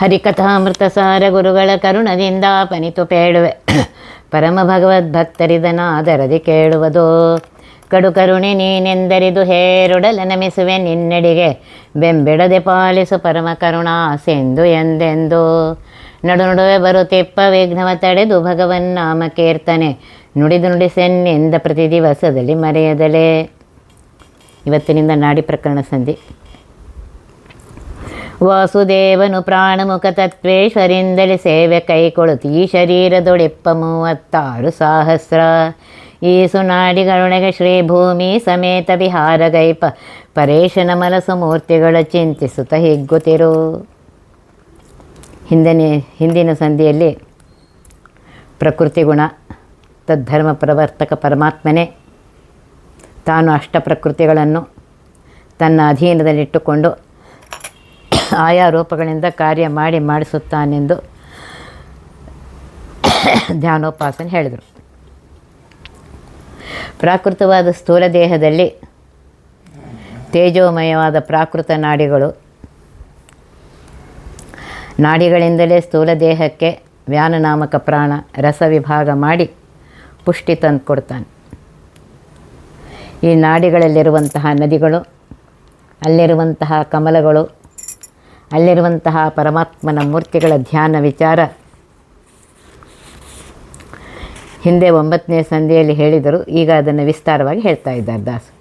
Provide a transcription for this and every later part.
ಹರಿಕಥಾಮೃತ ಸಾರ ಗುರುಗಳ ಕರುಣದಿಂದ ಪನಿತು ಪೇಳುವೆ ಪರಮ ಭಗವದ್ಭಕ್ತರಿದನಾದರದಿ ಕೇಳುವುದು. ಕಡು ಕರುಣೆ ನೀನೆಂದರಿದು ಹೇರುಡಲ ನಮಿಸುವೆ ನಿನ್ನೆಡೆಗೆ ಬೆಂಬಿಡದೆ ಪಾಲಿಸು ಪರಮ ಕರುಣಾಸೆಂದು ಎಂದೆಂದು. ನಡು ನಡುವೆ ಬರುತ್ತಿಪ್ಪ ವಿಘ್ನವ ತಡೆದು ಭಗವನ್ನಾಮ ಕೀರ್ತನೆ ನುಡಿದು ನುಡಿಸೆನ್ನಿಂದ ಪ್ರತಿ ದಿವಸದಲ್ಲಿ ಮರೆಯದಲೇ. ಇವತ್ತಿನಿಂದ ನಾಡಿ ಪ್ರಕರಣ ಸಂಧಿ. ವಾಸುದೇವನು ಪ್ರಾಣಮುಖ ತತ್ವೇಶ್ವರಿಂದಲೇ ಸೇವೆ ಕೈಕೊಳುತ್ತಿ ಈ ಶರೀರದೊಡೆಪ್ಪ 36 ಸಹಸ್ರ. ಈ ಸುನಾಡಿಗಳೊಳಗೆ ಶ್ರೀಭೂಮಿ ಸಮೇತ ವಿಹಾರಗೈಪ ಪರೇಶನ ಮನಸ್ಸು ಮೂರ್ತಿಗಳ ಚಿಂತಿಸುತ್ತ ಹಿಗ್ಗುತ್ತಿರು. ಹಿಂದಿನ ಸಂಧಿಯಲ್ಲಿ ಪ್ರಕೃತಿ ಗುಣ ತದ್ಧರ್ಮ ಪ್ರವರ್ತಕ ಪರಮಾತ್ಮನೇ ತಾನು ಅಷ್ಟ ಪ್ರಕೃತಿಗಳನ್ನು ತನ್ನ ಅಧೀನದಲ್ಲಿಟ್ಟುಕೊಂಡು ಆಯಾ ರೂಪಗಳಿಂದ ಕಾರ್ಯ ಮಾಡಿಸುತ್ತಾನೆಂದು ಧ್ಯಾನೋಪಾಸನೆ ಹೇಳಿದರು. ಪ್ರಾಕೃತವಾದ ಸ್ಥೂಲ ದೇಹದಲ್ಲಿ ತೇಜೋಮಯವಾದ ಪ್ರಾಕೃತ ನಾಡಿಗಳಿಂದಲೇ ಸ್ಥೂಲ ದೇಹಕ್ಕೆ ವ್ಯಾನನಾಮಕ ಪ್ರಾಣ ರಸ ವಿಭಾಗ ಮಾಡಿ ಪುಷ್ಟಿ ತಂದು ಕೊಡ್ತಾನೆ. ಈ ನಾಡಿಗಳಲ್ಲಿರುವಂತಹ ನದಿಗಳು, ಅಲ್ಲಿರುವಂತಹ ಕಮಲಗಳು, ಅಲ್ಲಿರುವಂತಹ ಪರಮಾತ್ಮನ ಮೂರ್ತಿಗಳ ಧ್ಯಾನ ವಿಚಾರ ಹಿಂದೆ 9ನೇ ಸಂಧಿಯಲ್ಲಿ ಹೇಳಿದರು. ಈಗ ಅದನ್ನು ವಿಸ್ತಾರವಾಗಿ ಹೇಳ್ತಾ ಇದ್ದಾರೆ ದಾಸರು.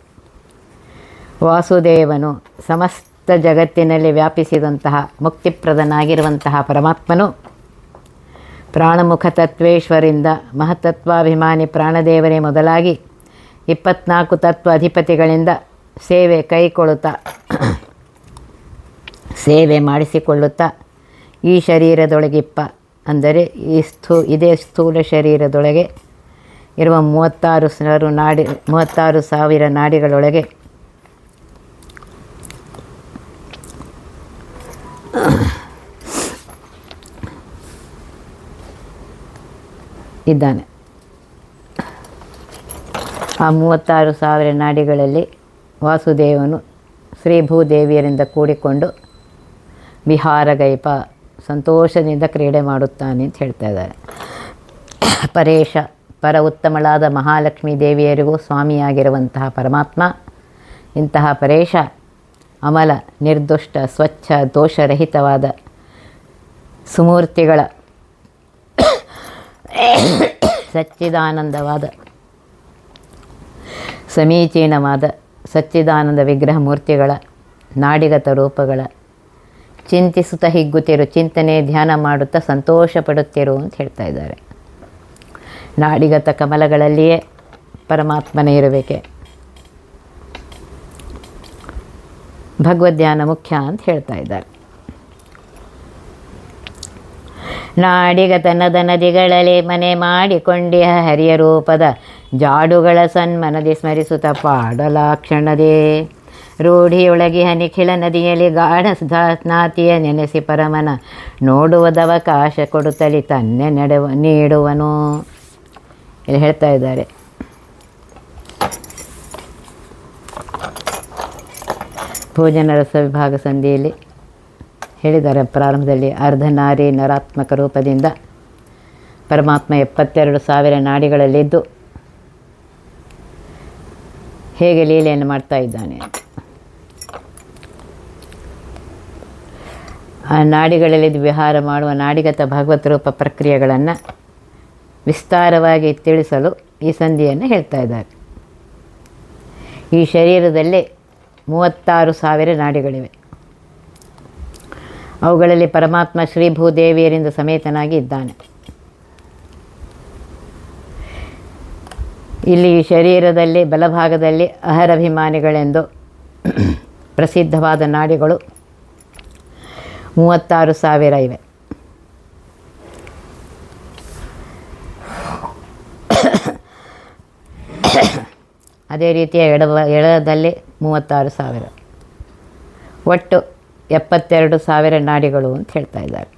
ವಾಸುದೇವನು ಸಮಸ್ತ ಜಗತ್ತಿನಲ್ಲಿ ವ್ಯಾಪಿಸಿದಂತಹ ಮುಕ್ತಿಪ್ರದನಾಗಿರುವಂತಹ ಪರಮಾತ್ಮನು ಪ್ರಾಣಮುಖ ತತ್ವೇಶ್ವರಿಂದ ಮಹತತ್ವಾಭಿಮಾನಿ ಪ್ರಾಣದೇವರೇ ಮೊದಲಾಗಿ 24 ತತ್ವ ಅಧಿಪತಿಗಳಿಂದ ಸೇವೆ ಮಾಡಿಸಿಕೊಳ್ಳುತ್ತಾ ಈ ಶರೀರದೊಳಗಿಪ್ಪ ಅಂದರೆ ಇದೇ ಸ್ಥೂಲ ಶರೀರದೊಳಗೆ ಇರುವ 36,000 ನಾಡಿಗಳೊಳಗೆ ಇದ್ದಾನೆ. ಆ 36,000 ನಾಡಿಗಳಲ್ಲಿ ವಾಸುದೇವನು ಶ್ರೀ ಭೂದೇವಿಯರಿಂದ ಕೂಡಿಕೊಂಡು ವಿಹಾರಗೈಪ ಸಂತೋಷದಿಂದ ಕ್ರೀಡೆ ಮಾಡುತ್ತಾನೆ ಅಂತ ಹೇಳ್ತಾ ಇದ್ದಾರೆ. ಪರೇಶ ಪರ ಉತ್ತಮಳಾದ ಮಹಾಲಕ್ಷ್ಮೀ ದೇವಿಯರಿಗೂ ಸ್ವಾಮಿಯಾಗಿರುವಂತಹ ಪರಮಾತ್ಮ ಇಂತಹ ಪರೇಶ ಅಮಲ ನಿರ್ದುಷ್ಟ ಸ್ವಚ್ಛ ದೋಷರಹಿತವಾದ ಸುಮೂರ್ತಿಗಳ ಸಚ್ಚಿದಾನಂದವಾದ ಸಮೀಚೀನವಾದ ಸಚ್ಚಿದಾನಂದ ವಿಗ್ರಹ ಮೂರ್ತಿಗಳ ನಾಡಿಗತ ರೂಪಗಳ ಚಿಂತಿಸುತ್ತಾ ಹಿಗ್ಗುತ್ತಿರು, ಚಿಂತನೆ ಧ್ಯಾನ ಮಾಡುತ್ತಾ ಸಂತೋಷ ಪಡುತ್ತಿರು ಅಂತ ಹೇಳ್ತಾ ಇದ್ದಾರೆ. ನಾಡಿಗತ ಕಮಲಗಳಲ್ಲಿಯೇ ಪರಮಾತ್ಮನೇ ಇರಬೇಕೆ, ಭಗವದ್ಧ್ಯಾನ ಮುಖ್ಯ ಅಂತ ಹೇಳ್ತಾ ಇದ್ದಾರೆ. ನಾಡಿಗತನದ ನದಿಗಳಲ್ಲಿ ಮನೆ ಮಾಡಿಕೊಂಡಿಯ ಹರಿಯ ರೂಪದ ಜಾಡುಗಳ ಸನ್ಮನದಿ ಸ್ಮರಿಸುತ್ತ ಪಾಡಲಾಕ್ಷಣದೇ ರೂಢಿಯೊಳಗಿ ನಿಖಿಲ ನದಿಯಲ್ಲಿ ಗಾಢ ಸ್ನಾತಿಯ ನೆನೆಸಿ ಪರಮನ ನೋಡುವುದವಕಾಶ ಕೊಡುತ್ತಲಿ ತನ್ನೆ ನೀಡುವನು. ಇಲ್ಲಿ ಹೇಳ್ತಾ ಇದ್ದಾರೆ. ಭೋಜನ ರಸ ವಿಭಾಗ ಸಂಧಿಯಲ್ಲಿ ಹೇಳಿದ್ದಾರೆ. ಪ್ರಾರಂಭದಲ್ಲಿ ಅರ್ಧನಾರಿ ನರಾತ್ಮಕ ರೂಪದಿಂದ ಪರಮಾತ್ಮ 72,000 ನಾಡಿಗಳಲ್ಲಿದ್ದು ಹೇಗೆ ಲೀಲೆಯನ್ನು ಮಾಡ್ತಾ ಇದ್ದಾನೆ. ಆ ನಾಡಿಗಳಲ್ಲಿ ವಿಹಾರ ಮಾಡುವ ನಾಡಿಗತ ಭಗವತ್ ರೂಪ ಪ್ರಕ್ರಿಯೆಗಳನ್ನು ವಿಸ್ತಾರವಾಗಿ ತಿಳಿಸಲು ಈ ಸಂಧಿಯನ್ನು ಹೇಳ್ತಾ ಇದ್ದಾರೆ. ಈ ಶರೀರದಲ್ಲಿ 36,000 ನಾಡಿಗಳಿವೆ. ಅವುಗಳಲ್ಲಿ ಪರಮಾತ್ಮ ಶ್ರೀ ಭೂದೇವಿಯರಿಂದ ಸಮೇತನಾಗಿ ಇದ್ದಾನೆ. ಇಲ್ಲಿ ಈ ಶರೀರದಲ್ಲಿ ಬಲಭಾಗದಲ್ಲಿ ಅಹರಭಿಮಾನಿಗಳೆಂದು ಪ್ರಸಿದ್ಧವಾದ ನಾಡಿಗಳು 36,000 ಇವೆ. ಅದೇ ರೀತಿಯ ಎಡದಲ್ಲಿ 36,000, ಒಟ್ಟು 72,000 ನಾಡಿಗಳು ಅಂತ ಹೇಳ್ತಾ ಇದ್ದಾರೆ.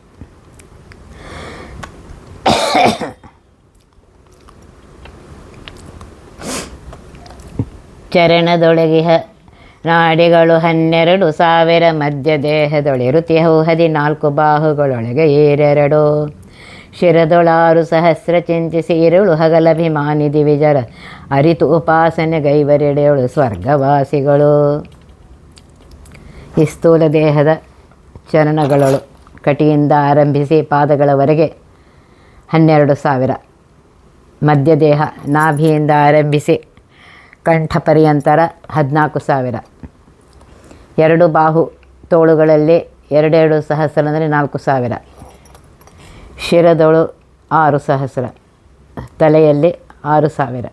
ಚರಣದೊಳಗಿಹ ನಾಡಿಗಳು 12,000 ಮಧ್ಯ ದೇಹದೊಳಿರುತಿಹವು 14 ಬಾಹುಗಳೊಳಗೆ ಏರೆರಡು ಶಿರದೊಳಾರು ಸಹಸ್ರ ಚಿಂತಿಸಿ ಇರುಳು ಹಗಲಭಿಮಾನಿ ದಿವಿಜರ ಅರಿತು ಉಪಾಸನೆ ಗೈವರೆಡೆಯಳು ಸ್ವರ್ಗವಾಸಿಗಳು. ಈ ಸ್ಥೂಲ ದೇಹದ ಚರಣಗಳು ಕಟಿಯಿಂದ ಆರಂಭಿಸಿ ಪಾದಗಳವರೆಗೆ 12,000, ಮಧ್ಯದೇಹ ನಾಭಿಯಿಂದ ಆರಂಭಿಸಿ ಕಂಠ ಪರ್ಯಂತರ 14,000, ಎರಡು ಬಾಹು ತೋಳುಗಳಲ್ಲಿ 2 ಸಹಸ್ರ ಅಂದರೆ 4,000, ಶಿರದೊಳು 6,000, ತಲೆಯಲ್ಲಿ 6,000,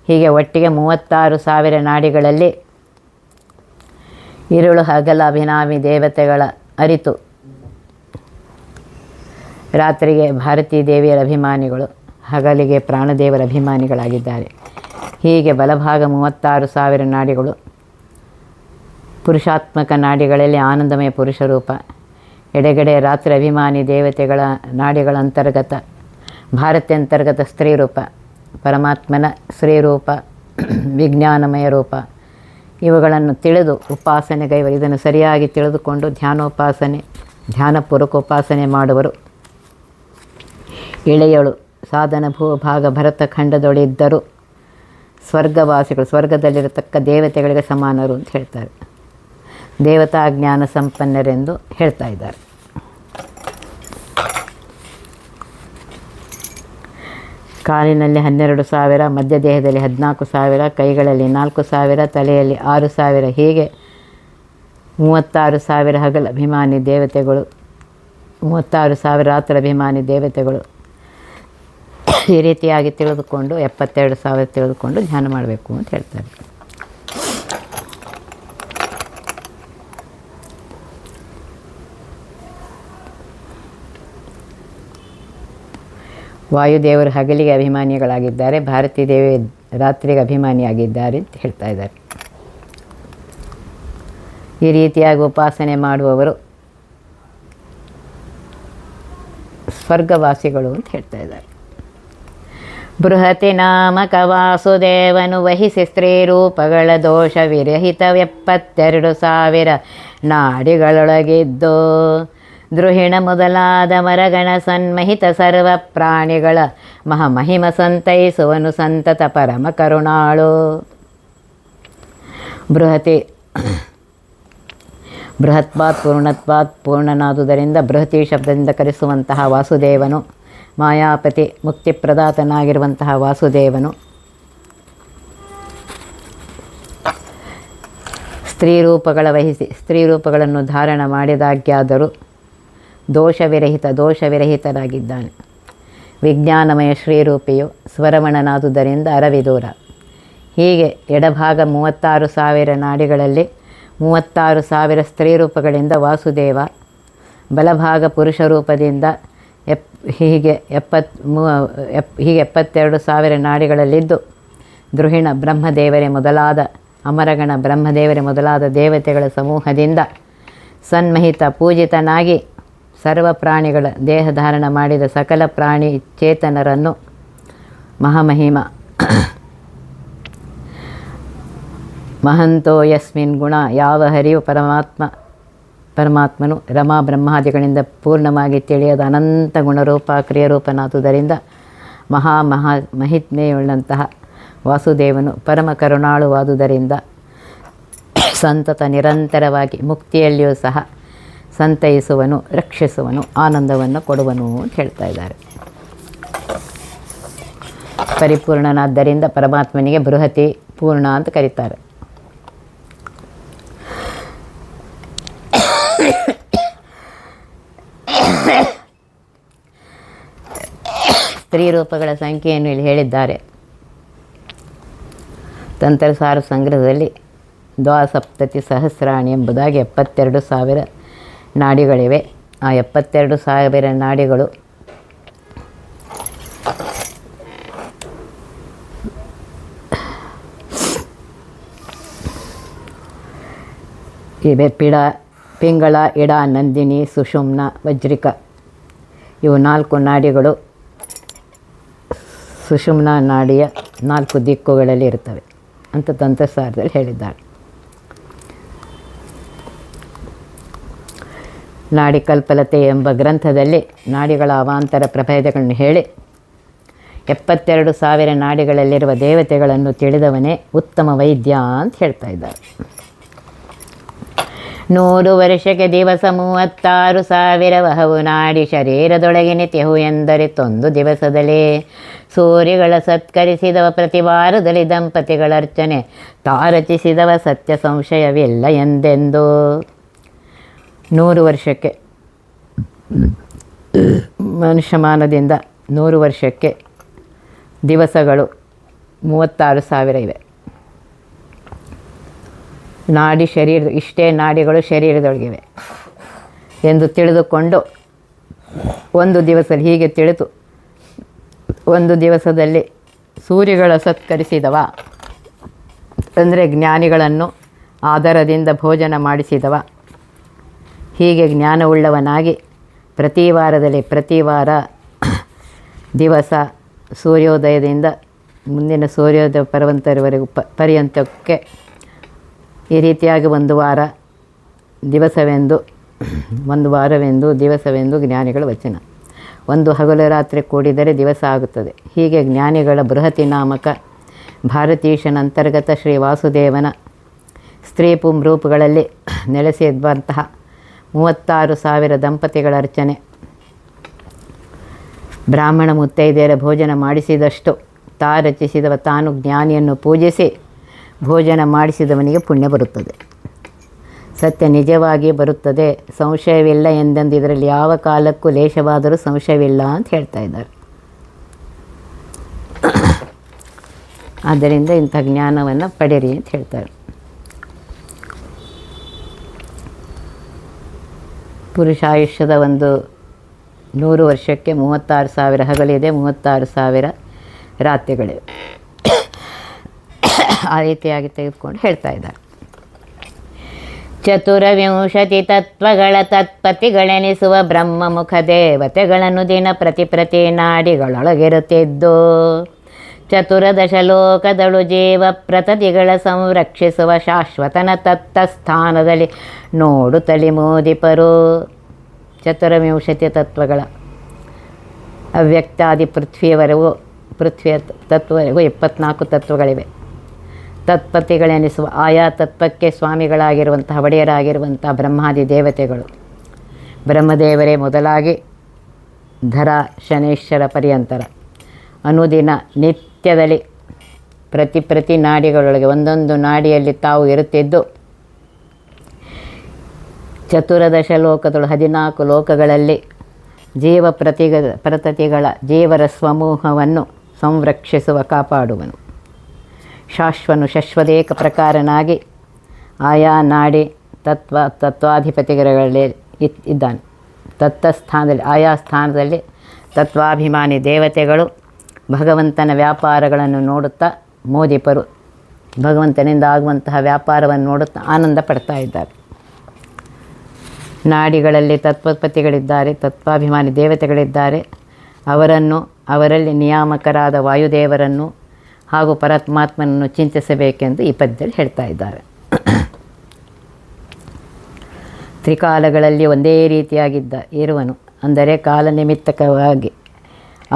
ಹೀಗೆ ಒಟ್ಟಿಗೆ 36,000 ನಾಡಿಗಳಲ್ಲಿ ಇರುಳು ಹಗಲ ಅಭಿನಾಮಿ ದೇವತೆಗಳ ಅರಿತು ರಾತ್ರಿಗೆ ಭಾರತೀ ದೇವಿಯರ ಅಭಿಮಾನಿಗಳು, ಹಗಲಿಗೆ ಪ್ರಾಣದೇವರ ಅಭಿಮಾನಿಗಳಾಗಿದ್ದಾರೆ. ಹೀಗೆ ಬಲಭಾಗ 36,000 ನಾಡಿಗಳು ಪುರುಷಾತ್ಮಕ ನಾಡಿಗಳಲ್ಲಿ ಆನಂದಮಯ ಪುರುಷ ರೂಪ, ಎಡೆಗಡೆ ರಾತ್ರಿ ಅಭಿಮಾನಿ ದೇವತೆಗಳ ನಾಡಿಗಳ ಅಂತರ್ಗತ ಭಾರತ್ಯಂತರ್ಗತ ಸ್ತ್ರೀ ರೂಪ, ಪರಮಾತ್ಮನ ಸ್ತ್ರೀ ರೂಪ ವಿಜ್ಞಾನಮಯ ರೂಪ. ಇವುಗಳನ್ನು ತಿಳಿದು ಉಪಾಸನೆಗೈವ ಇದನ್ನು ಸರಿಯಾಗಿ ತಿಳಿದುಕೊಂಡು ಧ್ಯಾನಪೂರ್ವಕ ಉಪಾಸನೆ ಮಾಡುವರು. ಇಳೆಯಳು ಸಾಧನ ಭೂಭಾಗ ಭರತಖಂಡದೊಳಿದ್ದರು ಸ್ವರ್ಗವಾಸಿಗಳು, ಸ್ವರ್ಗದಲ್ಲಿರತಕ್ಕ ದೇವತೆಗಳಿಗೆ ಸಮಾನರು ಅಂತ ಹೇಳ್ತಾರೆ. ದೇವತಾ ಜ್ಞಾನ ಸಂಪನ್ನರೆಂದು ಹೇಳ್ತಾ ಇದ್ದಾರೆ. ಕಾಲಿನಲ್ಲಿ 12,000, ಮಧ್ಯ ದೇಹದಲ್ಲಿ 14,000, ಕೈಗಳಲ್ಲಿ 4,000, ತಲೆಯಲ್ಲಿ 6,000, ಹೀಗೆ 36,000 ಹಗಲ ಅಭಿಮಾನಿ ದೇವತೆಗಳು, 36,000 ರಾತ್ರಿ ಅಭಿಮಾನಿ ದೇವತೆಗಳು. ಈ ರೀತಿಯಾಗಿ ತಿಳಿದುಕೊಂಡು 72,000 ತಿಳಿದುಕೊಂಡು ಧ್ಯಾನ ಮಾಡಬೇಕು ಅಂತ ಹೇಳ್ತಾರೆ. ವಾಯುದೇವರು ಹಗಲಿಗೆ ಅಭಿಮಾನಿಗಳಾಗಿದ್ದಾರೆ, ಭಾರತೀ ದೇವಿ ರಾತ್ರಿಗೆ ಅಭಿಮಾನಿಯಾಗಿದ್ದಾರೆ ಅಂತ ಹೇಳ್ತಾ ಇದ್ದಾರೆ. ಈ ರೀತಿಯಾಗಿ ಉಪಾಸನೆ ಮಾಡುವವರು ಸ್ವರ್ಗವಾಸಿಗಳು ಅಂತ ಹೇಳ್ತಾ ಇದ್ದಾರೆ. ಬೃಹತಿ ನಾಮಕ ವಾಸುದೇವನು ವಹಿಸಿ ಸ್ತ್ರೀ ರೂಪಗಳ ದೋಷ ವಿರಹಿತ 72,000 ನಾಡಿಗಳೊಳಗಿದ್ದು ದ್ರುಹಿಣ ಮೊದಲಾದ ಮರಗಣ ಸನ್ಮಹಿತ ಸರ್ವ ಪ್ರಾಣಿಗಳ ಮಹಾಮಹಿಮ ಸಂತೈಸುವನು ಸಂತತ ಪರಮ ಕರುಣಾಳು. ಬೃಹತ್ವಾತ್ ಪೂರ್ಣತ್ವಾತ್ ಪೂರ್ಣನಾದುದರಿಂದ ಬೃಹತಿ ಶಬ್ದದಿಂದ ಕರೆಸುವಂತಹ ವಾಸುದೇವನು, ಮಾಯಾಪತಿ ಮುಕ್ತಿಪ್ರದಾತನಾಗಿರುವಂತಹ ವಾಸುದೇವನು ಸ್ತ್ರೀ ರೂಪಗಳ ವಹಿಸಿ ಸ್ತ್ರೀ ರೂಪಗಳನ್ನು ಧಾರಣ ಮಾಡಿದಾಗ್ಯಾದರೂ ದೋಷವಿರಹಿತನಾಗಿದ್ದಾನೆ. ವಿಜ್ಞಾನಮಯ ಶ್ರೀರೂಪಿಯು ಸ್ವರಮಣನಾದುದರಿಂದ ಅರವಿದೂರ. ಹೀಗೆ ಎಡಭಾಗ 36,000 ನಾಡಿಗಳಲ್ಲಿ 36,000 ಸ್ತ್ರೀ ರೂಪಗಳಿಂದ ವಾಸುದೇವ, ಬಲಭಾಗ ಪುರುಷ ರೂಪದಿಂದ ಹೀಗೆ 72,000 ನಾಡಿಗಳಲ್ಲಿದ್ದು ದ್ರುಹಿಣ ಬ್ರಹ್ಮದೇವರೇ ಮೊದಲಾದ ಅಮರಗಣ ಬ್ರಹ್ಮದೇವರೇ ಮೊದಲಾದ ದೇವತೆಗಳ ಸಮೂಹದಿಂದ ಸನ್ಮಹಿತ ಪೂಜಿತನಾಗಿ ಸರ್ವ ಪ್ರಾಣಿಗಳ ದೇಹಧಾರಣ ಮಾಡಿದ ಸಕಲ ಪ್ರಾಣಿ ಚೇತನರನ್ನು ಮಹಾಮಹಿಮ ಮಹಂತೋ ಯಸ್ಮಿನ್ ಗುಣ ಯಾವ ಹರಿಯು ಪರಮಾತ್ಮನು ರಮಾ ಬ್ರಹ್ಮಾದಿಗಳಿಂದ ಪೂರ್ಣವಾಗಿ ತಿಳಿಯದ ಅನಂತ ಗುಣರೂಪ ಕ್ರಿಯರೂಪನಾದುದರಿಂದ ಮಹಿತ್ಮೆಯುಳ್ಳಂತಹ ವಾಸುದೇವನು ಪರಮ ಕರುಣಾಳುವಾದುದರಿಂದ ಸಂತತ ನಿರಂತರವಾಗಿ ಮುಕ್ತಿಯಲ್ಲಿಯೂ ಸಹ ಸಂತೈಸುವನು, ರಕ್ಷಿಸುವನು, ಆನಂದವನ್ನು ಕೊಡುವನು ಅಂತ ಹೇಳ್ತಾ ಇದ್ದಾರೆ. ಪರಿಪೂರ್ಣನಾದ್ದರಿಂದ ಪರಮಾತ್ಮನಿಗೆ ಬೃಹತಿ ಪೂರ್ಣ ಅಂತ ಕರೀತಾರೆ. ಸ್ತ್ರೀ ರೂಪಗಳ ಸಂಖ್ಯೆಯನ್ನು ಇಲ್ಲಿ ಹೇಳಿದ್ದಾರೆ. ತಂತ್ರಸಾರ ಸಂಗ್ರಹದಲ್ಲಿ 72,000 ಎಂಬುದಾಗಿ 72,000 ನಾಡಿಗಳಿವೆ. ಆ 72,000 ನಾಡಿಗಳು ಇವೆ. ಪಿಂಗಳ, ಇಡ, ನಂದಿನಿ, ಸುಷುಮ್ನ, ವಜ್ರಿಕ ಇವು 4 ನಾಡಿಗಳು ಸುಷುಮ್ನ ನಾಡಿಯ 4 ದಿಕ್ಕುಗಳಲ್ಲಿ ಇರ್ತವೆ ಅಂತ ತಂತ್ರಸಾರದಲ್ಲಿ ಹೇಳಿದ್ದಾರೆ. ನಾಡಿಕಲ್ಪಲತೆ ಎಂಬ ಗ್ರಂಥದಲ್ಲಿ ನಾಡಿಗಳ ಅವಾಂತರ ಪ್ರಭೇದಗಳನ್ನು ಹೇಳಿ 72,000 ನಾಡಿಗಳಲ್ಲಿರುವ ದೇವತೆಗಳನ್ನು ತಿಳಿದವನೇ ಉತ್ತಮ ವೈದ್ಯ ಅಂತ ಹೇಳ್ತಾ ಇದ್ದಾರೆ. 100 ವರ್ಷಕ್ಕೆ ದಿವಸ 36,000 ವಹವು ನಾಡಿ ಶರೀರದೊಳಗೆ ನಿತ್ಯವು ಎಂದರಿತೊಂದು ದಿವಸದಲ್ಲಿ ಸೂರ್ಯಗಳ ಸತ್ಕರಿಸಿದವ ಪ್ರತಿವಾರದಲ್ಲಿ ದಂಪತಿಗಳರ್ಚನೆ ತಾರಚಿಸಿದವ ಸತ್ಯ ಸಂಶಯವಿಲ್ಲ ಎಂದೆಂದು. 100 ವರ್ಷಕ್ಕೆ ಮನುಷ್ಯಮಾನದಿಂದ 100 ವರ್ಷಕ್ಕೆ ದಿವಸಗಳು 36,000 ಇವೆ. ನಾಡಿ ಶರೀರದ ಇಷ್ಟೇ ನಾಡಿಗಳು ಶರೀರದೊಳಗಿವೆ ಎಂದು ತಿಳಿದುಕೊಂಡು ಒಂದು ದಿವಸದಲ್ಲಿ ಹೀಗೆ ತಿಳಿದು ಒಂದು ದಿವಸದಲ್ಲಿ ಸೂರ್ಯಗಳ ಸತ್ಕರಿಸಿದವ ಅಂದರೆ ಜ್ಞಾನಿಗಳನ್ನು ಆದರದಿಂದ ಭೋಜನ ಮಾಡಿಸಿದವ, ಹೀಗೆ ಜ್ಞಾನವುಳ್ಳವನಾಗಿ ಪ್ರತಿ ವಾರ ದಿವಸ ಸೂರ್ಯೋದಯದಿಂದ ಮುಂದಿನ ಸೂರ್ಯೋದಯ ಪರ್ಯಂತಕ್ಕೆ ಈ ರೀತಿಯಾಗಿ ಒಂದು ವಾರವೆಂದು ದಿವಸವೆಂದು ಜ್ಞಾನಿಗಳ ವಚನ. ಒಂದು ಹಗಲು ರಾತ್ರಿ ಕೂಡಿದರೆ ದಿವಸ ಆಗುತ್ತದೆ. ಹೀಗೆ ಜ್ಞಾನಿಗಳ ಬೃಹತಿ ನಾಮಕ ಭಾರತೀಶನ ಅಂತರ್ಗತ ಶ್ರೀ ವಾಸುದೇವನ ಸ್ತ್ರೀ ರೂಪಗಳಲ್ಲಿ ನೆಲೆಸಿರುವಂತಹ 36,000 ದಂಪತಿಗಳ ಅರ್ಚನೆ, ಬ್ರಾಹ್ಮಣ ಮುತ್ತೈದೆಯರ ಭೋಜನ ಮಾಡಿಸಿದಷ್ಟು ರಚಿಸಿದವ ತಾನು ಜ್ಞಾನಿಯನ್ನು ಪೂಜಿಸಿ ಭೋಜನ ಮಾಡಿಸಿದವನಿಗೆ ಪುಣ್ಯ ಬರುತ್ತದೆ. ಸತ್ಯ ನಿಜವಾಗಿ ಬರುತ್ತದೆ, ಸಂಶಯವಿಲ್ಲ ಎಂದೆಂದು ಇದರಲ್ಲಿ ಯಾವ ಕಾಲಕ್ಕೂ ಲೇಷವಾದರೂ ಸಂಶಯವಿಲ್ಲ ಅಂತ ಹೇಳ್ತಾ ಇದ್ದಾರೆ. ಆದ್ದರಿಂದ ಇಂಥ ಜ್ಞಾನವನ್ನು ಪಡೆಯಿರಿ ಅಂತ ಹೇಳ್ತಾರೆ. ಪುರುಷಾಯುಷ್ಯದ 100 ವರ್ಷಕ್ಕೆ 36,000 ಹಗಲಿದೆ, 36,000 ರಾತ್ರಿಗಳಿವೆ. ಆ ರೀತಿಯಾಗಿ ತೆಗೆದುಕೊಂಡು ಹೇಳ್ತಾ ಇದ್ದಾರೆ. 24 ತತ್ವಗಳ ತತ್ಪತಿಗಳೆನಿಸುವ ಬ್ರಹ್ಮಮುಖ ದೇವತೆಗಳನ್ನು ದಿನ ಪ್ರತಿ ನಾಡಿಗಳೊಳಗಿರುತ್ತಿದ್ದು 14 ಲೋಕದಳು ಜೀವ ಪ್ರತತಿಗಳ ಸಂರಕ್ಷಿಸುವ ಶಾಶ್ವತನ ತತ್ತಸ್ಥಾನದಲ್ಲಿ ನೋಡುತ್ತಲಿ ಮೋದಿಪರು. 24 ತತ್ವಗಳ ಅವ್ಯಕ್ತಾದಿ ಪೃಥ್ವಿಯ ತತ್ವವರೆಗೂ 24 ತತ್ವಗಳಿವೆ. ತತ್ಪತಿಗಳೆನಿಸುವ ಆಯಾ ತತ್ವಕ್ಕೆ ಸ್ವಾಮಿಗಳಾಗಿರುವಂತಹ ಒಡೆಯರಾಗಿರುವಂತಹ ಬ್ರಹ್ಮಾದಿ ದೇವತೆಗಳು, ಬ್ರಹ್ಮದೇವರೇ ಮೊದಲಾಗಿ ಧರ ಶನೇಶ್ವರ ಪರ್ಯಂತರ ಅನುದಿನ ನಿತ್ಯದಲ್ಲಿ ಪ್ರತಿ ನಾಡಿಗಳೊಳಗೆ ಒಂದೊಂದು ನಾಡಿಯಲ್ಲಿ ತಾವು ಇರುತ್ತಿದ್ದು 14 ಲೋಕದಳು 14 ಲೋಕಗಳಲ್ಲಿ ಜೀವ ಪ್ರತತಿಗಳ ಜೀವರ ಸಮೂಹವನ್ನು ಸಂರಕ್ಷಿಸುವ ಕಾಪಾಡುವನು. ಶಾಶ್ವತೇಕ ಪ್ರಕಾರನಾಗಿ ಆಯಾ ನಾಡಿ ತತ್ವಾಧಿಪತಿಗಳಲ್ಲಿ ಇದ್ದಾನೆ. ತತ್ತಸ್ಥಾನದಲ್ಲಿ ಆಯಾ ಸ್ಥಾನದಲ್ಲಿ ತತ್ವಾಭಿಮಾನಿ ದೇವತೆಗಳು ಭಗವಂತನ ವ್ಯಾಪಾರಗಳನ್ನು ನೋಡುತ್ತಾ ಮೋದಿಪರು ಭಗವಂತನಿಂದ ಆಗುವಂತಹ ವ್ಯಾಪಾರವನ್ನು ನೋಡುತ್ತಾ ಆನಂದ ಪಡ್ತಾ ಇದ್ದಾರೆ. ನಾಡಿಗಳಲ್ಲಿ ತತ್ವಪತಿಗಳಿದ್ದಾರೆ, ತತ್ವಾಭಿಮಾನಿ ದೇವತೆಗಳಿದ್ದಾರೆ. ಅವರಲ್ಲಿ ನಿಯಾಮಕರಾದ ವಾಯುದೇವರನ್ನು ಹಾಗೂ ಪರಮಾತ್ಮನನ್ನು ಚಿಂತಿಸಬೇಕೆಂದು ಈ ಪದ್ಯದಲ್ಲಿ ಹೇಳ್ತಾ ಇದ್ದಾರೆ. ತ್ರಿಕಾಲಗಳಲ್ಲಿ ಒಂದೇ ರೀತಿಯಾಗಿದ್ದ ಇರುವನು, ಅಂದರೆ ಕಾಲನಿಮಿತ್ತಕವಾಗಿ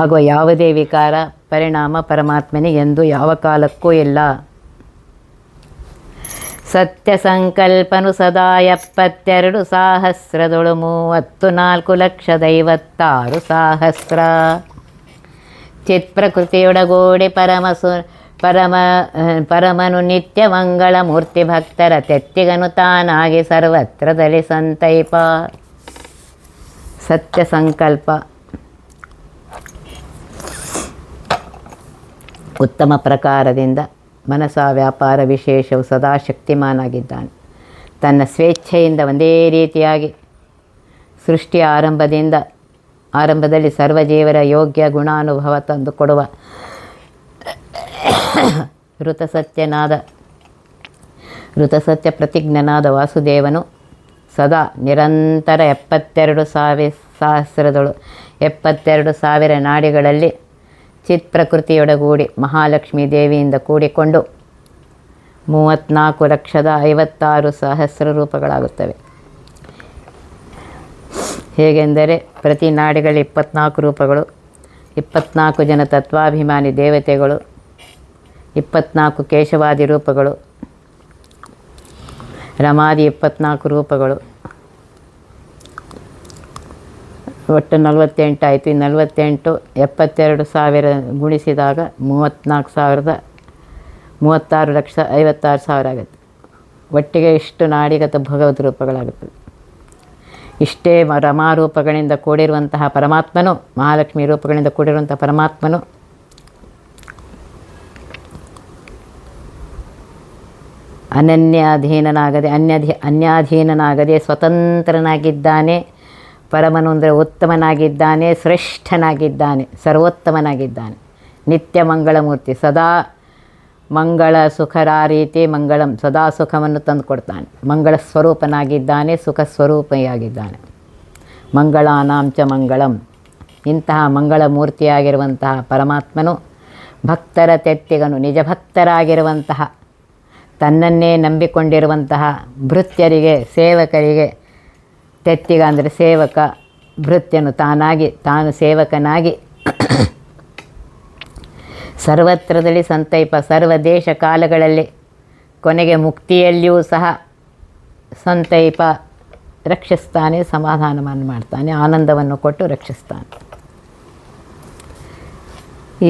ಆಗುವ ಯಾವುದೇ ವಿಕಾರ ಪರಿಣಾಮ ಪರಮಾತ್ಮನಿಗೆ ಎಂದು ಯಾವ ಕಾಲಕ್ಕೂ ಇಲ್ಲ. ಸತ್ಯ ಸಂಕಲ್ಪನು ಸದಾ 72,000 34,56,000 ಚಿತ್ ಪ್ರಕೃತಿಯೊಡಗೂಡಿ ಪರಮನು ನಿತ್ಯ ಮಂಗಳ ಮೂರ್ತಿ ಭಕ್ತರ ತೆತ್ತಿಗನು ತಾನಾಗಿ ಸರ್ವತ್ರದಲ್ಲಿ ಸಂತೈಪ. ಸತ್ಯ ಸಂಕಲ್ಪ ಉತ್ತಮ ಪ್ರಕಾರದಿಂದ ಮನಸ ವ್ಯಾಪಾರ ವಿಶೇಷವು ಸದಾ ಶಕ್ತಿಮಾನಾಗಿದ್ದಾನೆ. ತನ್ನ ಸ್ವೇಚ್ಛೆಯಿಂದ ಒಂದೇ ರೀತಿಯಾಗಿ ಸೃಷ್ಟಿಯ ಆರಂಭದಲ್ಲಿ ಸರ್ವಜೀವರ ಯೋಗ್ಯ ಗುಣಾನುಭವ ತಂದು ಕೊಡುವ ಋತಸತ್ಯ ಪ್ರತಿಜ್ಞನಾದ ವಾಸುದೇವನು ಸದಾ ನಿರಂತರ 72,000 ನಾಡಿಗಳಲ್ಲಿ ಚಿತ್ಪ್ರಕೃತಿಯೊಡಗೂಡಿ ಮಹಾಲಕ್ಷ್ಮೀ ದೇವಿಯಿಂದ ಕೂಡಿಕೊಂಡು 34,56,000 ರೂಪಗಳಾಗುತ್ತವೆ. ಹೇಗೆಂದರೆ ಪ್ರತಿ ನಾಡಿಗಳ 24 ರೂಪಗಳು, 24 ಜನ ತತ್ವಾಭಿಮಾನಿ ದೇವತೆಗಳು, 24 ಕೇಶವಾದಿ ರೂಪಗಳು, ರಮಾದಿ 24 ರೂಪಗಳು, ಒಟ್ಟು 48 ಆಯಿತು. ಈ 48 72,000 ಗುಣಿಸಿದಾಗ 36,56,000 ಆಗುತ್ತೆ. ಒಟ್ಟಿಗೆ ಇಷ್ಟು ನಾಡಿಗತ ಭಗವದ್ ರೂಪಗಳಾಗುತ್ತದೆ. ಇಷ್ಟೇ ರಮಾರೂಪಗಳಿಂದ ಕೂಡಿರುವಂತಹ ಪರಮಾತ್ಮನು, ಮಹಾಲಕ್ಷ್ಮಿ ರೂಪಗಳಿಂದ ಕೂಡಿರುವಂಥ ಪರಮಾತ್ಮನು ಅನ್ಯಾಧೀನನಾಗದೆ ಸ್ವತಂತ್ರನಾಗಿದ್ದಾನೆ. ಪರಮನು ಅಂದರೆ ಉತ್ತಮನಾಗಿದ್ದಾನೆ, ಶ್ರೇಷ್ಠನಾಗಿದ್ದಾನೆ, ಸರ್ವೋತ್ತಮನಾಗಿದ್ದಾನೆ. ನಿತ್ಯ ಮಂಗಳಮೂರ್ತಿ, ಸದಾ ಮಂಗಳ ಸುಖರಾರೀತಿ ಮಂಗಳಂ, ಸದಾ ಸುಖವನ್ನು ತಂದುಕೊಡ್ತಾನೆ. ಮಂಗಳ ಸ್ವರೂಪನಾಗಿದ್ದಾನೆ, ಸುಖ ಸ್ವರೂಪಿಯಾಗಿದ್ದಾನೆ. ಮಂಗಳಾನಾಂಚ ಮಂಗಳಂ. ಇಂತಹ ಮಂಗಳ ಮೂರ್ತಿಯಾಗಿರುವಂತಹ ಪರಮಾತ್ಮನು ಭಕ್ತರ ತೆತ್ತಿಗನು, ನಿಜ ಭಕ್ತರಾಗಿರುವಂತಹ, ತನ್ನನ್ನೇ ನಂಬಿಕೊಂಡಿರುವಂತಹ ಭೃತ್ಯರಿಗೆ, ಸೇವಕರಿಗೆ, ತೆತ್ತಿಗ ಅಂದರೆ ಸೇವಕ, ಭೃತ್ಯನು ತಾನು ಸೇವಕನಾಗಿ ಸರ್ವತ್ರದಲ್ಲಿ ಸಂತೈಪ, ಸರ್ವ ದೇಶ ಕಾಲಗಳಲ್ಲಿ, ಕೊನೆಗೆ ಮುಕ್ತಿಯಲ್ಲಿಯೂ ಸಹ ಸಂತೈಪ, ರಕ್ಷಿಸ್ತಾನೆ, ಸಮಾಧಾನವನ್ನು ಮಾಡ್ತಾನೆ, ಆನಂದವನ್ನು ಕೊಟ್ಟು ರಕ್ಷಿಸ್ತಾನೆ.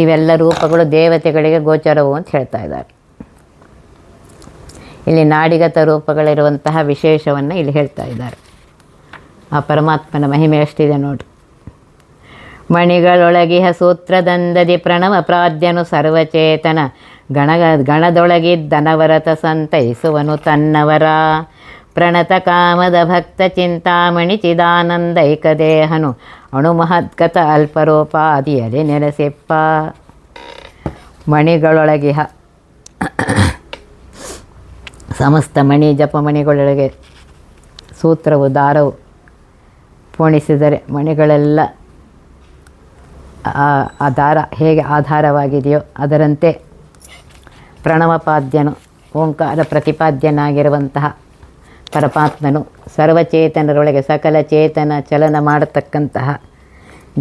ಇವೆಲ್ಲ ರೂಪಗಳು ದೇವತೆಗಳಿಗೆ ಗೋಚರವು ಅಂತ ಹೇಳ್ತಾ ಇದ್ದಾರೆ. ಇಲ್ಲಿ ನಾಡಿಗತ ರೂಪಗಳಿರುವಂತಹ ವಿಶೇಷವನ್ನು ಇಲ್ಲಿ ಹೇಳ್ತಾ ಇದ್ದಾರೆ. ಆ ಪರಮಾತ್ಮನ ಮಹಿಮೆ ಎಷ್ಟಿದೆ ನೋಡಿ. ಮಣಿಗಳೊಳಗಿಹ ಸೂತ್ರದಂದದಿ ಪ್ರಣವ ಪ್ರಾಜ್ಞನು ಸರ್ವಚೇತನ ಗಣದೊಳಗಿದ್ದನವರತ ಸಂತೈಸುವನು ತನ್ನವರ. ಪ್ರಣತ ಕಾಮದ ಭಕ್ತ ಚಿಂತಾಮಣಿ ಚಿದಾನಂದೈಕ ದೇಹನು ಅಣುಮಹದ್ಗತ ಅಲ್ಪರೂಪಾದಿಯಲ್ಲಿ ನೆಲೆಸಿಪ್ಪ. ಮಣಿಗಳೊಳಗಿಹ ಸಮಸ್ತ ಮಣಿ ಜಪಮಣಿಗಳೊಳಗೆ ಸೂತ್ರವು, ದಾರವು ಪೋಣಿಸಿದರೆ ಮಣಿಗಳೆಲ್ಲ ಆ ದಾರ ಹೇಗೆ ಆಧಾರವಾಗಿದೆಯೋ ಅದರಂತೆ ಪ್ರಣವಪಾದ್ಯನು, ಓಂಕಾರ ಪ್ರತಿಪಾದ್ಯನಾಗಿರುವಂತಹ ಪರಮಾತ್ಮನು ಸರ್ವಚೇತನರೊಳಗೆ ಸಕಲ ಚೇತನ ಚಲನ ಮಾಡತಕ್ಕಂತಹ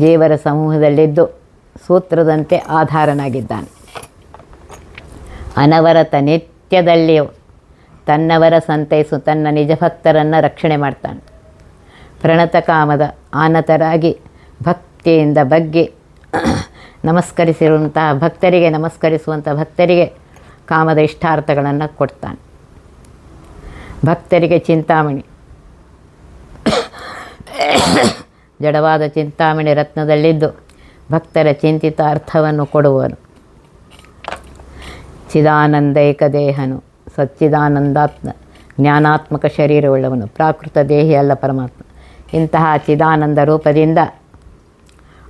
ಜೀವರ ಸಮೂಹದಲ್ಲಿದ್ದು ಸೂತ್ರದಂತೆ ಆಧಾರನಾಗಿದ್ದಾನೆ. ಅನವರತ ನಿತ್ಯದಲ್ಲಿಯೂ ತನ್ನವರ ಸಂತೈಸು, ತನ್ನ ನಿಜ ಭಕ್ತರನ್ನು ರಕ್ಷಣೆ ಮಾಡ್ತಾನೆ. ಪ್ರಣತ ಕಾಮದ ಆನತರಾಗಿ ಭಕ್ತಿಯಿಂದ ಬಗ್ಗಿ ನಮಸ್ಕರಿಸಿರುವಂತಹ ಭಕ್ತರಿಗೆ, ನಮಸ್ಕರಿಸುವಂಥ ಭಕ್ತರಿಗೆ ಕಾಮದ ಇಷ್ಟಾರ್ಥಗಳನ್ನು ಕೊಡ್ತಾನೆ. ಭಕ್ತರಿಗೆ ಚಿಂತಾಮಣಿ, ಜಡವಾದ ಚಿಂತಾಮಣಿ ರತ್ನದಲ್ಲಿದ್ದು ಭಕ್ತರ ಚಿಂತಿತ ಅರ್ಥವನ್ನು ಕೊಡುವನು. ಚಿದಾನಂದೈಕ ದೇಹನು, ಸಚ್ಚಿದಾನಂದಾತ್ಮ ಜ್ಞಾನಾತ್ಮಕ ಶರೀರವುಳ್ಳವನು, ಪ್ರಾಕೃತ ದೇಹಿ ಅಲ್ಲ ಪರಮಾತ್ಮ. ಇಂತಹ ಚಿದಾನಂದ ರೂಪದಿಂದ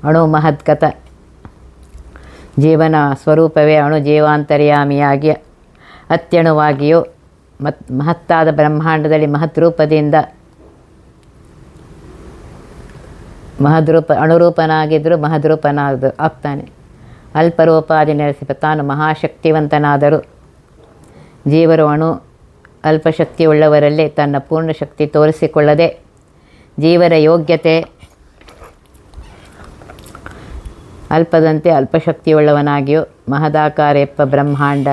ಅಣು ಮಹದ್ಗತ ಜೀವನ ಸ್ವರೂಪವೇ ಅಣು ಜೀವಾಂತರ್ಯಾಮಿಯಾಗಿ ಅತ್ಯಣುವಾಗಿಯೂ ಮಹತ್ತಾದ ಬ್ರಹ್ಮಾಂಡದಲ್ಲಿ ಮಹತ್ ರೂಪದಿಂದ ಅಣುರೂಪನಾಗಿದ್ದರೂ ಆಗ್ತಾನೆ. ಅಲ್ಪರೂಪಾದಿ ನೆಲೆಸಿಪ, ತಾನು ಮಹಾಶಕ್ತಿವಂತನಾದರೂ ಜೀವರು ಅಲ್ಪಶಕ್ತಿಯುಳ್ಳವರಲ್ಲಿ ತನ್ನ ಪೂರ್ಣ ಶಕ್ತಿ ತೋರಿಸಿಕೊಳ್ಳದೆ ಜೀವರ ಯೋಗ್ಯತೆ ಅಲ್ಪದಂತೆ ಅಲ್ಪಶಕ್ತಿಯುಳ್ಳವನಾಗಿಯೂ ಮಹದಾಕಾರ ಎಪ್ಪ ಬ್ರಹ್ಮಾಂಡ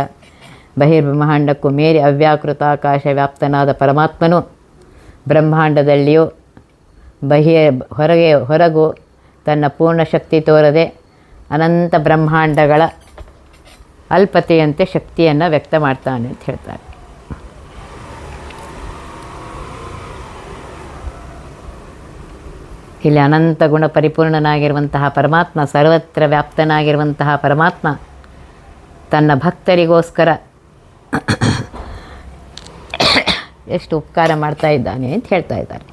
ಬಹಿರ್ಬ್ರಹ್ಮಾಂಡಕ್ಕೂ ಮೀರಿ ಅವ್ಯಾಕೃತಾಕಾಶ ವ್ಯಾಪ್ತನಾದ ಪರಮಾತ್ಮನು ಬ್ರಹ್ಮಾಂಡದಲ್ಲಿಯೂ ಹೊರಗೂ ತನ್ನ ಪೂರ್ಣ ಶಕ್ತಿ ತೋರದೆ ಅನಂತ ಬ್ರಹ್ಮಾಂಡಗಳ ಅಲ್ಪತೆಯಂತೆ ಶಕ್ತಿಯನ್ನು ವ್ಯಕ್ತ ಮಾಡ್ತಾನೆ ಅಂತ ಹೇಳ್ತಾರೆ. ಇಲ್ಲಿ ಅನಂತ ಗುಣ ಪರಿಪೂರ್ಣನಾಗಿರುವಂತಹ ಪರಮಾತ್ಮ, ಸರ್ವತ್ರ ವ್ಯಾಪ್ತನಾಗಿರುವಂತಹ ಪರಮಾತ್ಮ ತನ್ನ ಭಕ್ತರಿಗೋಸ್ಕರ ಎಷ್ಟು ಉಪಕಾರ ಮಾಡ್ತಾ ಇದ್ದಾನೆ ಅಂತ ಹೇಳ್ತಾ ಇದ್ದಾರೆ.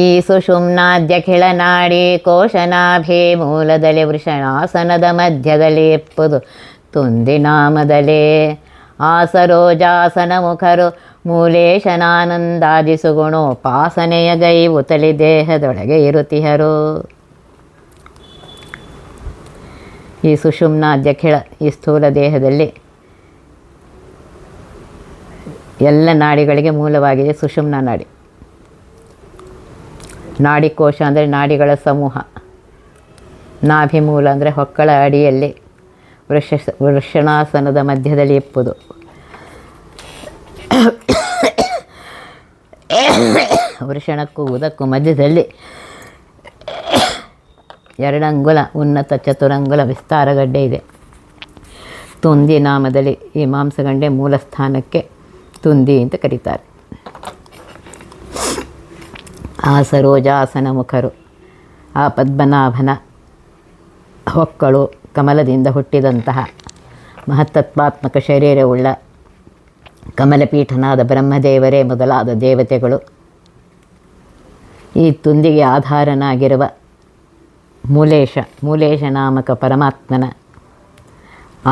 ಈ ಸುಷುಮ್ನಾದ್ಯ ಖಿಳನಾಡಿ ಕೋಶನಾಭಿ ಮೂಲದಲ್ಲಿ ವೃಷಣಾಸನದ ಮಧ್ಯದಲ್ಲಿ ಎಪ್ಪುದು ತುಂದಿನಾಮದಲೇ ಆಸರೋಜಾಸನ ಮುಖರು ಮೂಲೇಶನಾನಂದಾದಿ ಸುಗುಣೋಪಾಸನೆಯ ಗೈವುತಲಿ ದೇಹದೊಳಗೆ ಇರುತಿಹರು. ಈ ಸುಷುಮ್ನಾದ್ಯ ಖಿಳ, ಈ ಸ್ಥೂಲ ದೇಹದಲ್ಲಿ ಎಲ್ಲ ನಾಡಿಗಳಿಗೆ ಮೂಲವಾಗಿದೆ ಸುಷುಮ್ನ ನಾಡಿ. ನಾಡಿಕೋಶ ಅಂದರೆ ನಾಡಿಗಳ ಸಮೂಹ. ನಾಭಿಮೂಲ ಅಂದರೆ ಹೊಕ್ಕಳ ಅಡಿಯಲ್ಲಿ ವೃಷಣಾಸನದ ಮಧ್ಯದಲ್ಲಿ ಇಪ್ಪುದು. ವೃಷಣಕ್ಕೂ ಉದಕ್ಕೂ ಮಧ್ಯದಲ್ಲಿ 2 ಅಂಗುಲ ಉನ್ನತ ಚತುರಂಗುಲ ವಿಸ್ತಾರಗಡ್ಡೆ ಇದೆ. ತುಂದಿ ನಾಮದಲ್ಲಿ ಈ ಮಾಂಸಗಂಡೆ ಮೂಲ ಸ್ಥಾನಕ್ಕೆ ತುಂದಿ ಅಂತ ಕರೀತಾರೆ. ಆ ಸರೋಜಾಸನ ಮುಖರು, ಆ ಪದ್ಮನಾಭನ ಹೊಕ್ಕಳು, ಕಮಲದಿಂದ ಹುಟ್ಟಿದಂತಹ ಮಹತ್ತತ್ವಾತ್ಮಕ ಶರೀರವುಳ್ಳ ಕಮಲಪೀಠನಾದ ಬ್ರಹ್ಮದೇವರೇ ಮೊದಲಾದ ದೇವತೆಗಳು ಈ ತುಂದಿಗೆ ಆಧಾರನಾಗಿರುವ ಮೂಲೇಶ ನಾಮಕ ಪರಮಾತ್ಮನ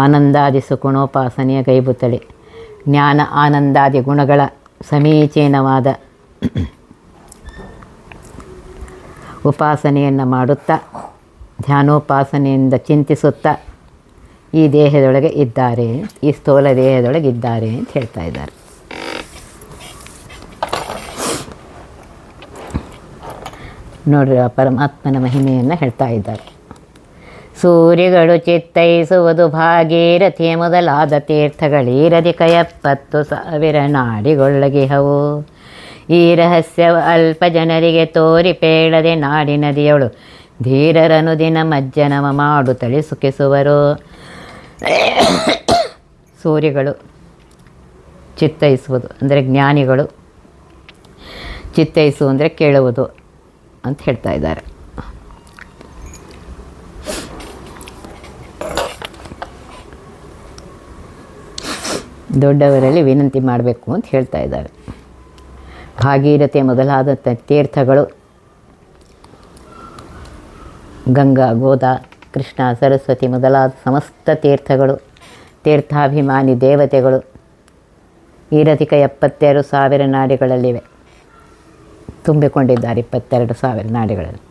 ಆನಂದಾದಿ ಸುಗುಣೋಪಾಸನೆಯ ಕೈಬುತ್ತಳಿ. ಜ್ಞಾನ ಆನಂದಾದಿ ಗುಣಗಳ ಸಮೀಚೀನವಾದ ಉಪಾಸನೆಯನ್ನು ಮಾಡುತ್ತಾ ಧ್ಯಾನೋಪಾಸನೆಯಿಂದ ಚಿಂತಿಸುತ್ತಾ ಈ ದೇಹದೊಳಗೆ ಇದ್ದಾರೆ, ಈ ಸ್ಥೂಲ ದೇಹದೊಳಗೆ ಇದ್ದಾರೆ ಅಂತ ಹೇಳ್ತಾ ಇದ್ದಾರೆ. ನೋಡ್ರಿ, ಆ ಪರಮಾತ್ಮನ ಮಹಿಮೆಯನ್ನು ಹೇಳ್ತಾ ಇದ್ದಾರೆ. ಸೂರ್ಯಗಳು ಚಿತ್ತೈಸುವುದು ಭಾಗೀರಥಿ ಮೊದಲಾದ ತೀರ್ಥಗಳೀರದಿ 70,000 ನಾಡಿಗೊಳ್ಳಗಿಹವು. ಈ ರಹಸ್ಯವ ಅಲ್ಪ ಜನರಿಗೆ ತೋರಿ ಪೇಳದೆ ನಾಡಿ ನದಿಯಳು ಧೀರರನು ದಿನ ಮಜ್ಜನವ ಮಾಡು ತಳಿ ಸುಖಿಸುವರು. ಸೂರ್ಯಗಳು ಚಿತ್ತೈಸುವುದು ಅಂದರೆ ಜ್ಞಾನಿಗಳು, ಚಿತ್ತೈಸು ಅಂದರೆ ಕೇಳುವುದು ಅಂತ ಹೇಳ್ತಾ ಇದ್ದಾರೆ. ದೊಡ್ಡವರಲ್ಲಿ ವಿನಂತಿ ಮಾಡಬೇಕು ಅಂತ ಹೇಳ್ತಾ ಇದ್ದಾರೆ. ಭಾಗೀರಥಿ ಮೊದಲಾದ ತೀರ್ಥಗಳು, ಗಂಗಾ, ಗೋದಾ, ಕೃಷ್ಣ, ಸರಸ್ವತಿ ಮೊದಲಾದ ಸಮಸ್ತ ತೀರ್ಥಗಳು, ತೀರ್ಥಾಭಿಮಾನಿ ದೇವತೆಗಳು ಈ ರಥಿಕ 72,000 ನಾಡಿಗಳಲ್ಲಿವೆ, ತುಂಬಿಕೊಂಡಿದ್ದಾರೆ. 22,000 ನಾಡಿಗಳಲ್ಲಿ.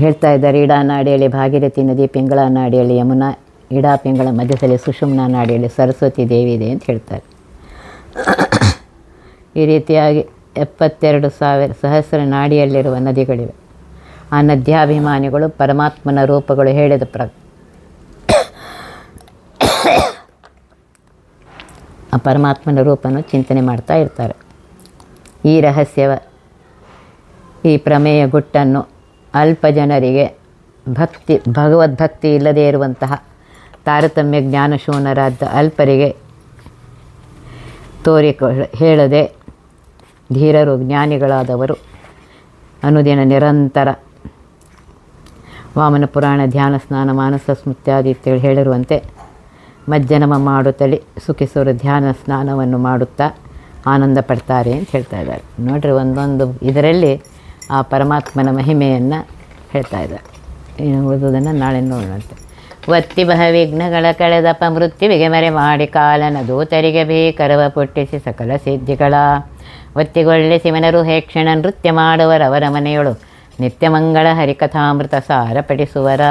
ಹೇಳ್ತಾ ಇದ್ದಾರೆ, ಇಡಾ ನಾಡಿಯಲ್ಲಿ ಭಾಗೀರಥಿ ನದಿ, ಪಿಂಗಳ ನಾಡಿಯಲ್ಲಿ ಯಮುನಾ, ಇಡಾ ಪಿಂಗಳ ಮಧ್ಯದಲ್ಲಿ ಸುಷುಮ್ನಾ ನಾಡಿಯಲ್ಲಿ ಸರಸ್ವತಿ ದೇವಿ ಇದೆ ಅಂತ ಹೇಳ್ತಾರೆ. ಈ ರೀತಿಯಾಗಿ 72,000 ಸಹಸ್ರ ನಾಡಿಯಲ್ಲಿರುವ ನದಿಗಳಿವೆ. ಆ ನದ್ಯಾಭಿಮಾನಿಗಳು ಪರಮಾತ್ಮನ ರೂಪಗಳು ಹೇಳಿದ ಆ ಪರಮಾತ್ಮನ ರೂಪವನ್ನು ಚಿಂತನೆ ಮಾಡ್ತಾ ಇರ್ತಾರೆ. ಈ ರಹಸ್ಯವ, ಈ ಪ್ರಮೇಯ ಗುಟ್ಟನ್ನು ಅಲ್ಪ ಜನರಿಗೆ ಭಗವದ್ಭಕ್ತಿ ಇಲ್ಲದೇ ಇರುವಂತಹ ತಾರತಮ್ಯ ಜ್ಞಾನಶೂನ್ಯರಾದ ಅಲ್ಪರಿಗೆ ಹೇಳದೆ ಧೀರರು ಜ್ಞಾನಿಗಳಾದವರು ಅನುದಿನ ನಿರಂತರ ವಾಮನ ಪುರಾಣ, ಧ್ಯಾನ, ಸ್ನಾನ, ಮಾನಸ ಸ್ಮೃತ್ಯಾದಿ ಇತ್ಯಾದಿ ಹೇಳಿರುವಂತೆ ಮಜ್ಜನಮ ಮಾಡುತ್ತಲೇ ಸುಖಿಸೋರು ಧ್ಯಾನ ಸ್ನಾನವನ್ನು ಮಾಡುತ್ತಾ ಆನಂದ ಪಡ್ತಾರೆ ಅಂತ ಹೇಳ್ತಾ ಇದ್ದಾರೆ. ನೋಡ್ರಿ, ಒಂದೊಂದು ಇದರಲ್ಲಿ ಆ ಪರಮಾತ್ಮನ ಮಹಿಮೆಯನ್ನು ಹೇಳ್ತಾ ಇದ್ದಾರೆ. ಇನ್ನು ಉಳಿದುದನ್ನು ನಾಳೆ ನೋಡೋಣಂತೆ. ಒತ್ತಿ ವಿಘ್ನಗಳ ಕಳೆದಪ ಮೃತ್ಯುವಿಗೆ ಮರೆ ಮಾಡಿ ಕಾಲನ ದೂತರಿಗೆ ಭೀಕರವ ಪುಟ್ಟಿಸಿ ಸಕಲ ಸಿದ್ಧಿಗಳ ಒತ್ತಿಗೊಳ್ಳಿಸಿ ಮನರು ಹೇಕ್ಷಣ ನೃತ್ಯ ಮಾಡುವರವರ ಮನೆಯೊಳು ನಿತ್ಯ ಮಂಗಳ ಹರಿಕಥಾಮೃತ ಸಾರ ಪಡಿಸುವರ.